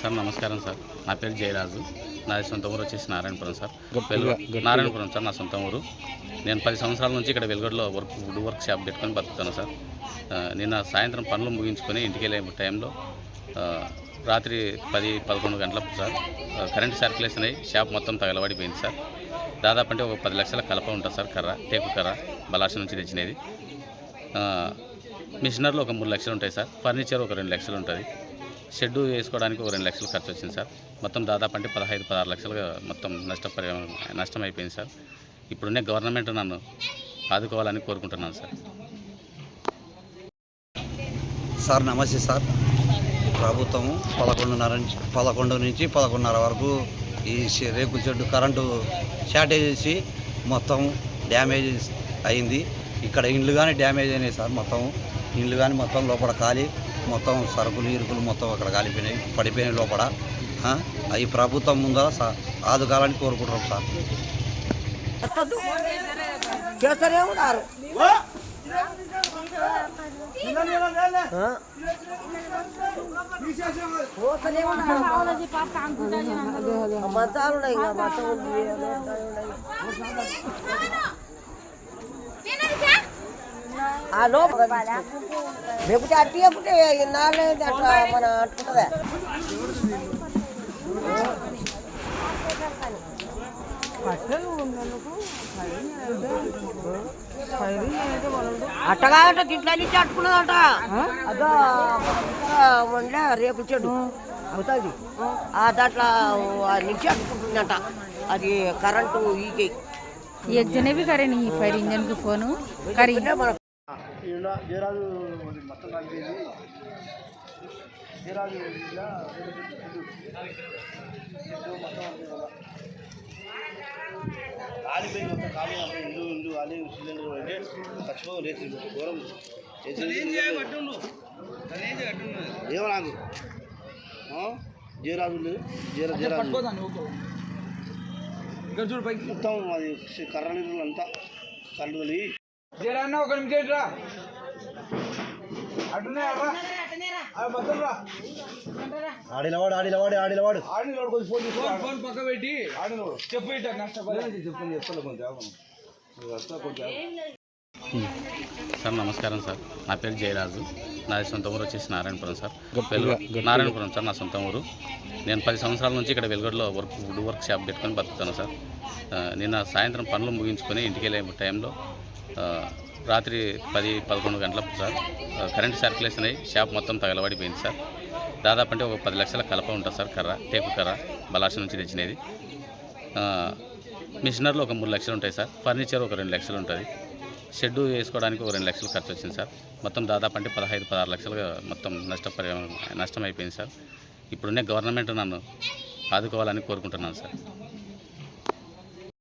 Sir నమస్కారం sir. నా పేరు జయరాజు. నాది సొంత ఊరు వచ్చేసి నారాయణపురం సార్. నారాయణపురం సార్ నా సొంత ఊరు. నేను 10 సంవత్సరాల నుంచి ఇక్కడ వెలుగొడలో వుడ్ వర్క్ షాప్ పెట్టుకొని బతుకుతాను సార్. నిన్న సాయంత్రం పనులు ముగించుకొని ఇంటికి వెళ్ళే టైంలో రాత్రి 10-11 గంటలకు సార్ కరెంట్ సర్క్యులేషన్ అయ్యి షాప్ మొత్తం తగలబడిపోయింది సార్. దాదాపు అంటే ఒక 10 లక్షల కలప ఉంటుంది సార్. టేకు కర్ర బలాష నుంచి తెచ్చినది. మిషనర్లు ఒక 3 లక్షలు ఉంటాయి సార్. ఫర్నిచర్ ఒక 2 లక్షలు ఉంటుంది. షెడ్డు వేసుకోవడానికి ఒక 2 లక్షలు ఖర్చు వచ్చింది సార్. మొత్తం దాదాపు అంటే 15-16 లక్షలుగా మొత్తం నష్టం అయిపోయింది సార్. ఇప్పుడున్న గవర్నమెంట్ నన్ను ఆదుకోవాలని కోరుకుంటున్నాను సార్. సార్ నమస్తే సార్. ప్రభుత్వము 11 నుంచి 11:30 వరకు ఈ రేకుల షెడ్డు కరెంటు షార్టేజ్ చేసి మొత్తం డ్యామేజ్ అయింది. ఇక్కడ ఇండ్లు కానీ డ్యామేజ్ అయినాయి సార్. మొత్తం ఇండ్లు కానీ మొత్తం లోపల ఖాళీ, మొత్తం సరుకులు ఇరుకులు మొత్తం అక్కడ కాలిపోయినాయి, పడిపోయినాయి లోపల. అవి ప్రభుత్వం ముందర ఆదుకోవాలని కోరుకుంటున్నాం సార్. చేస్తూనే ఉన్నారు. మతాలు ఇంకా మతం లేకపోతే అట్టి అప్పుడే నాలుగు అట్లా మన అట్టుకుంటుందా అట్టగా తింట్లో నుంచి అట్టుకున్నదట. అదో వండలే రేపు చెడు అవుతుంది. దాంట్లో నుంచి అట్టుకుంటుందట. అది కరెంటు ఈకే एक जने भी करे नहीं फायर इंजन के फोन करी జయరాజు మొత్తం కాలిపోయింది. జయరాజు కాలిపోయింది. మొత్తం ఖాళీ ఇల్లు ఖాళీ సిలిండర్ అంటే ఖచ్చితంగా రేసి ఘోరం ఏమో నాకు జయరాజు జయరాజు మొత్తం అది కర్ర నీళ్ళు అంతా కళ్ళు జయరాన్న ఒక నిమిషం రా ఆడిలవాడు ఫోన్ పక్క పెట్టి ఆడినవాడు చెప్పు చెప్పండి సార్ నమస్కారం సార్. నా పేరు జయరాజు. నాది సొంత ఊరు వచ్చేసి నారాయణపురం సార్. నారాయణపురం సార్ నా సొంత ఊరు. నేను 10 సంవత్సరాల నుంచి ఇక్కడ వెలుగొడలో వుడ్ వర్క్ షాప్ పెట్టుకొని బతుకుతాను సార్. నిన్న సాయంత్రం పనులు ముగించుకొని ఇంటికి వెళ్ళే టైంలో రాత్రి 10-11 గంటలకు సార్ కరెంట్ సర్క్యులేషన్ అయ్యి షాప్ మొత్తం తగలబడిపోయింది సార్. దాదాపు అంటే ఒక 10 లక్షల కలప ఉంటుంది సార్. టేకు కర్ర బలాష నుంచి తెచ్చినది. మిషనర్లు ఒక 3 లక్షలు ఉంటాయి సార్. ఫర్నిచర్ ఒక 2 లక్షలు ఉంటుంది. షెడ్డు వేసుకోవడానికి ఒక 2 లక్షలు ఖర్చు వచ్చింది సార్. మొత్తం దాదాపు అంటే 15-16 లక్షలుగా మొత్తం నష్టం అయిపోయింది సార్. ఇప్పుడున్న గవర్నమెంట్ నన్ను ఆదుకోవాలని కోరుకుంటున్నాను సార్.